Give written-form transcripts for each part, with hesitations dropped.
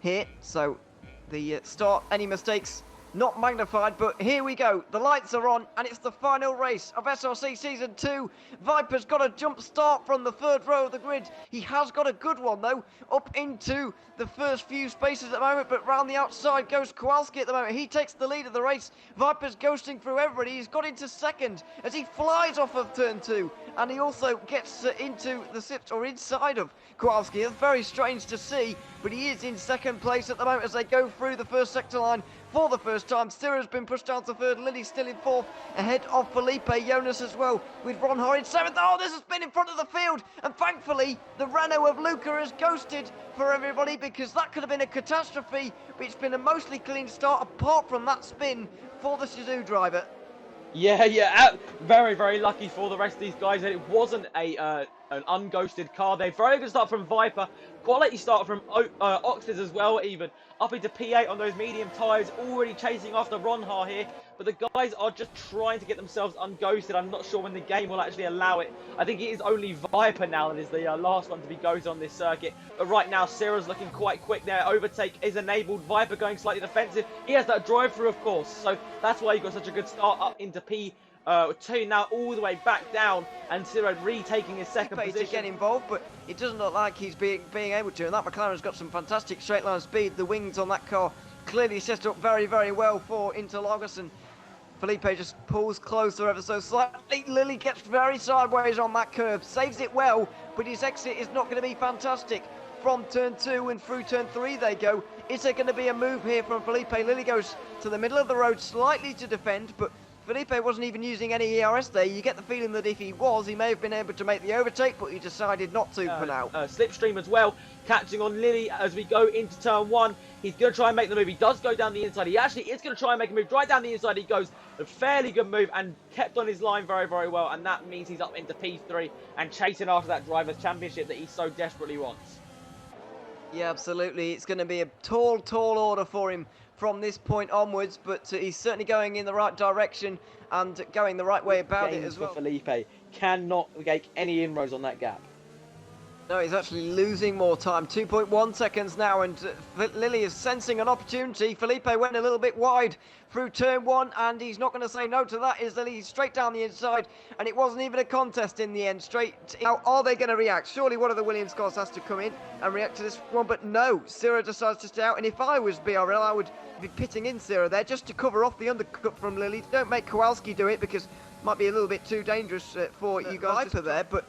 here. So the start, any mistakes not magnified, but here we go. The lights are on, and it's the final race of SRC Season 2. Viper's got a jump start from the third row of the grid. He has got a good one, though, up into the first few spaces at the moment, but round the outside goes Kowalski at the moment. He takes the lead of the race. Viper's ghosting through everybody. He's got into second as he flies off of turn 2, and he also gets into the sips, or inside of Kowalski. It's very strange to see, but he is in second place at the moment as they go through the first sector line for the first time. Syrah's been pushed down to third. Lily's still in fourth, ahead of Felipe. Jonas as well, with Ron Hor in seventh. Oh, this has been in front of the field, and thankfully the Renault of Luca has ghosted for everybody, because that could have been a catastrophe. But it's been a mostly clean start, apart from that spin for the Shazoo driver. Yeah, very, very lucky for the rest of these guys that it wasn't an unghosted car. They very good start from Viper, quality start from Oxes as well, even up into P8 on those medium tyres, already chasing after Ronhar here. But the guys are just trying to get themselves unghosted. I'm not sure when the game will actually allow it. I think it is only Viper now that is the last one to be ghosted on this circuit. But right now, Syrah's looking quite quick there. Overtake is enabled. Viper going slightly defensive. He has that drive-through, of course. So that's why he got such a good start up into P2 now, all the way back down, and Syrah retaking his second position. To get involved, but it doesn't look like he's being able to. And that McLaren's got some fantastic straight line speed. The wings on that car clearly set up very, very well for Interlagos, and Felipe just pulls closer ever so slightly. Lily gets very sideways on that curve, saves it well, but his exit is not going to be fantastic. From turn 2 and through turn 3 they go. Is there going to be a move here from Felipe? Lily goes to the middle of the road slightly to defend, but Felipe wasn't even using any ERS there. You get the feeling that if he was, he may have been able to make the overtake, but he decided not to for now. Slipstream as well, catching on Lily as we go into turn 1. He's going to try and make the move. He does go down the inside. He actually is going to try and make a move. Right down the inside he goes. A fairly good move and kept on his line very, very well. And that means he's up into P3 and chasing after that Drivers' Championship that he so desperately wants. Yeah, absolutely. It's going to be a tall, tall order for him from this point onwards, but he's certainly going in the right direction and going the right way about it as well. Felipe cannot make any inroads on that gap. No, he's actually losing more time. 2.1 seconds now, and Lily is sensing an opportunity. Felipe went a little bit wide through turn 1, and he's not going to say no to that. Is Lily straight down the inside, and it wasn't even a contest in the end. Straight. How are they going to react? Surely one of the Williams cars has to come in and react to this one, but no. Syrah decides to stay out, and if I was BRL, I would be pitting in Syrah there just to cover off the undercut from Lily. Don't make Kowalski do it, because it might be a little bit too dangerous for you guys there, but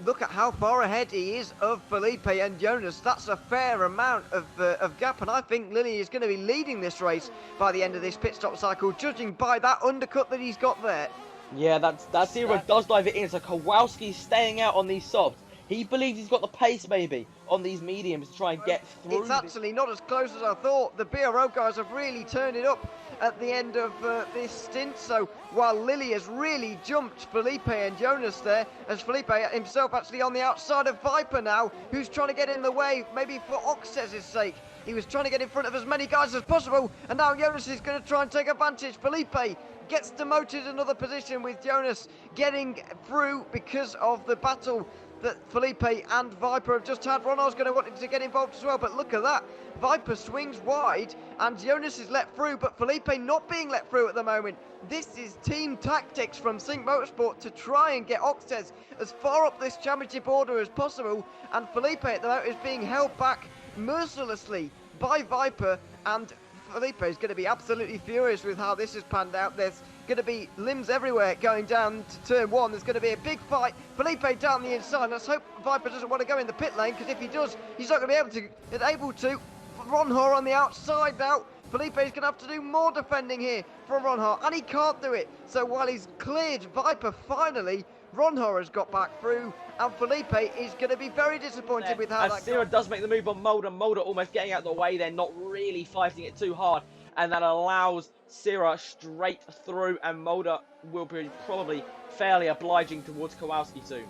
look at how far ahead he is of Felipe and Jonas. That's a fair amount of gap, and I think Lily is going to be leading this race by the end of this pit stop cycle, judging by that undercut that he's got there. Yeah, that Syrah does dive it in, so Kowalski's staying out on these softs. He believes he's got the pace, maybe, on these mediums to try and get through. It's actually not as close as I thought. The BRO guys have really turned it up at the end of this stint. So while Lily has really jumped Felipe and Jonas there, as Felipe himself actually on the outside of Viper now, who's trying to get in the way, maybe for Oxes's sake. He was trying to get in front of as many guys as possible, and now Jonas is going to try and take advantage. Felipe gets demoted another position, with Jonas getting through because of the battle that Felipe and Viper have just had. Ronald's going to want to get involved as well, but look at that. Viper swings wide and Jonas is let through, but Felipe not being let through at the moment. This is team tactics from Sync Motorsport to try and get Oxes as far up this championship order as possible, and Felipe at the moment is being held back mercilessly by Viper, and Felipe is going to be absolutely furious with how this has panned out. There's going to be limbs everywhere going down to turn 1. There's going to be a big fight. Felipe down the inside. Let's hope Viper doesn't want to go in the pit lane, because if he does, he's not going to be able to. Ronhor on the outside now. Felipe is going to have to do more defending here from Ronhor, and he can't do it. So while he's cleared Viper finally, Ronhor has got back through, and Felipe is going to be very disappointed with how that goes. Syrah does make the move on Mulder. Mulder almost getting out of the way. They're not really fighting it too hard, and that allows Syrah straight through, and Mulder will be probably fairly obliging towards Kowalski soon.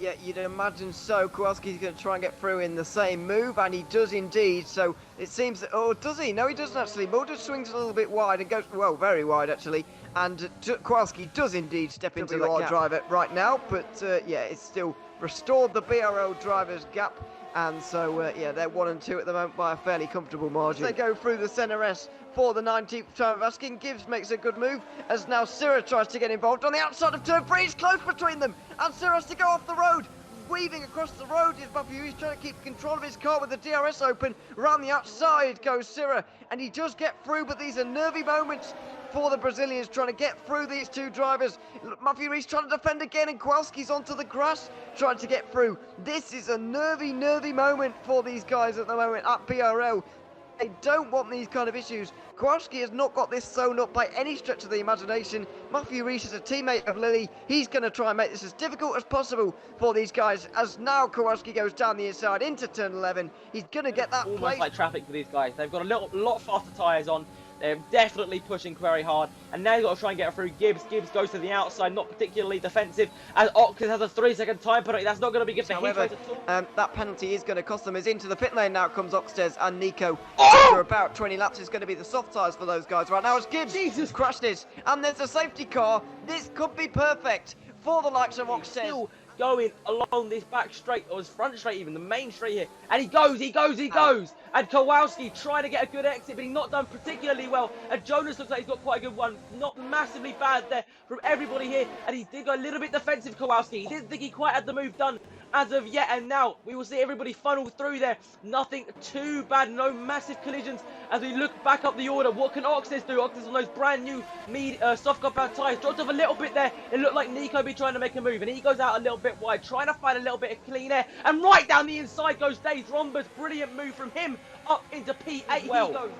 Yeah, you'd imagine so. Kowalski's going to try and get through in the same move, and he does indeed. So it seems that, oh, does he? No, he doesn't actually. Mulder swings a little bit wide and goes, well, very wide actually. And Kowalski does indeed step into the driver right now. But yeah, it's still restored the BRO drivers gap And so, yeah, they're 1 and 2 at the moment by a fairly comfortable margin. As they go through the centre S for the 19th time of asking, Gibbs makes a good move, as now Syrah tries to get involved on the outside of turn 3. It's close between them, and Syrah has to go off the road. Weaving across the road is Matthew. He's trying to keep control of his car with the DRS open. Around the outside goes Syrah, and he does get through, but these are nervy moments for the Brazilians trying to get through these two drivers. Matthew Rees trying to defend again, and Kowalski's onto the grass trying to get through. This is a nervy moment for these guys at the moment at BRL. They don't want these kind of issues. Kowalski has not got this sewn up by any stretch of the imagination. Matthew Rees is a teammate of Lilly. He's going to try and make this as difficult as possible for these guys, as now Kowalski goes down the inside into turn 11. He's going to get that almost place. Like traffic for these guys. They've got a lot faster tyres on. They're definitely pushing very hard, and now you've got to try and get through Gibbs. Gibbs goes to the outside, not particularly defensive, as Oxis has a 3-second time penalty. That's not going to be good for However, him. that penalty is going to cost them, as into the pit lane now comes Oxtes and Nico. After about 20 laps is going to be the soft tyres for those guys right now, as Gibbs crashed this, and there's a safety car. This could be perfect for the likes of Oxtes. Still going along this back straight, or his front straight even, the main straight here, and he goes, and Kowalski trying to get a good exit, but he's not done particularly well, and Jonas looks like he's got quite a good one, not massively bad there from everybody here, and he did go a little bit defensive, Kowalski. He didn't think he quite had the move done as of yet, and now we will see everybody funnel through there. Nothing too bad, no massive collisions as we look back up the order. What can Oxis do? Oxis on those brand new soft compound tyres, dropped off a little bit there. It looked like Nico be trying to make a move, and he goes out a little bit wide, trying to find a little bit of clean air, and right down the inside goes Dave Rombers. Brilliant move from him up into P8. Well,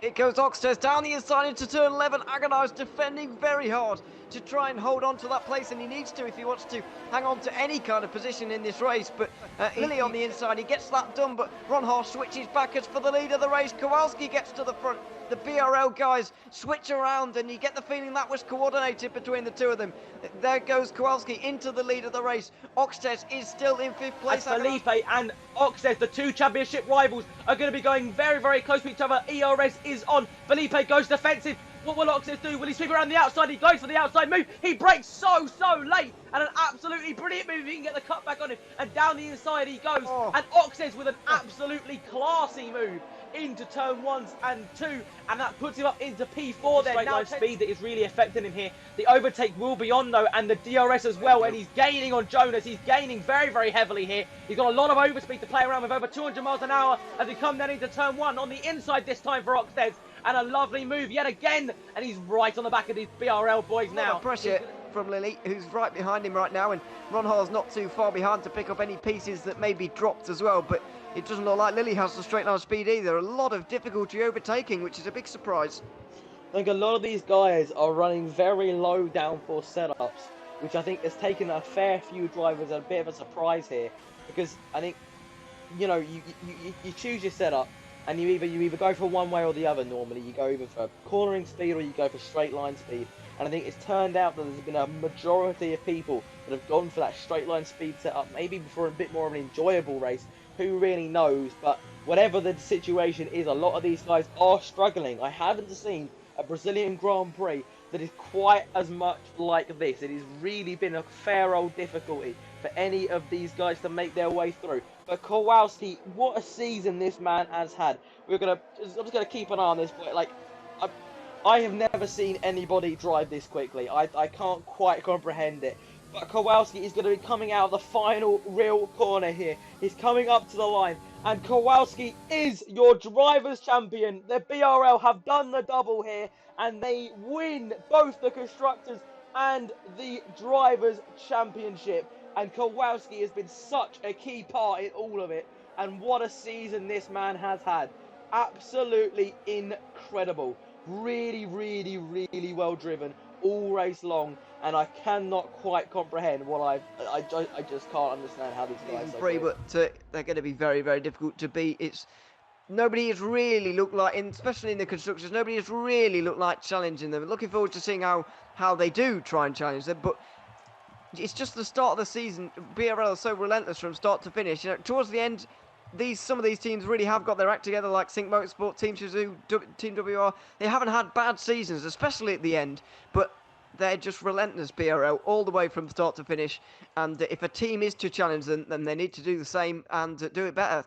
it goes Oxtes down the inside into turn 11. Agonised, defending very hard to try and hold on to that place, and he needs to if he wants to hang on to any kind of position in this race. But Lilly on the inside, he gets that done, but Ron Haas switches back as for the lead of the race. Kowalski gets to the front. The BRL guys switch around, and you get the feeling that was coordinated between the two of them. There goes Kowalski into the lead of the race. Oxtes is still in 5th place. As Felipe and Oxtes, the two championship rivals, are going to be going very close to each other. ERS is on. Felipe goes defensive. What will Oxis do? Will he sweep around the outside? He goes for the outside move. He breaks so late. And an absolutely brilliant move. He can get the cut back on him. And down the inside he goes. And Oxis with an absolutely classy move into turn 1 and 2. And that puts him up into P4 there. Now speed that is really affecting him here. The overtake will be on though. And the DRS as well. And he's gaining on Jonas. He's gaining very heavily here. He's got a lot of overspeed to play around with, over 200 miles an hour as we come down into turn 1 on the inside this time for Oxtes. And a lovely move yet again, and he's right on the back of these BRL boys now. Pressure from Lilly, who's right behind him right now, and Ron Hall's not too far behind to pick up any pieces that may be dropped as well, but it doesn't look like Lilly has the straight line speed either. A lot of difficulty overtaking, which is a big surprise. I think a lot of these guys are running very low downforce setups, which I think has taken a fair few drivers a bit of a surprise here, because I think, you know, you choose your setup, and you either go for one way or the other. Normally you go either for cornering speed or you go for straight line speed, and I think it's turned out that there's been a majority of people that have gone for that straight line speed setup, maybe for a bit more of an enjoyable race. Who really knows? But whatever the situation is, a lot of these guys are struggling. I haven't seen a Brazilian Grand Prix that is quite as much like this. It has really been a fair old difficulty for any of these guys to make their way through. But Kowalski, what a season this man has had. I'm just gonna keep an eye on this, but like, I have never seen anybody drive this quickly. I can't quite comprehend it. But Kowalski is going to be coming out of the final real corner here. He's coming up to the line, and Kowalski is your drivers' champion. The BRL have done the double here, and they win both the constructors and the drivers' championship. And Kowalski has been such a key part in all of it. And what a season this man has had. Absolutely incredible. Really well driven all race long. And I cannot quite comprehend what I just can't understand how these guys are free, but they're going to be very difficult to beat. Nobody has really looked like, especially in the constructors, nobody has really looked like challenging them. Looking forward to seeing how they do try and challenge them. But it's just the start of the season. BRL is so relentless from start to finish. You know, towards the end, some of these teams really have got their act together, like Sync Motorsport, Team Shazoo, Team WR. They haven't had bad seasons, especially at the end. But they're just relentless, BRO, all the way from start to finish. And if a team is to challenge them, then they need to do the same and do it better.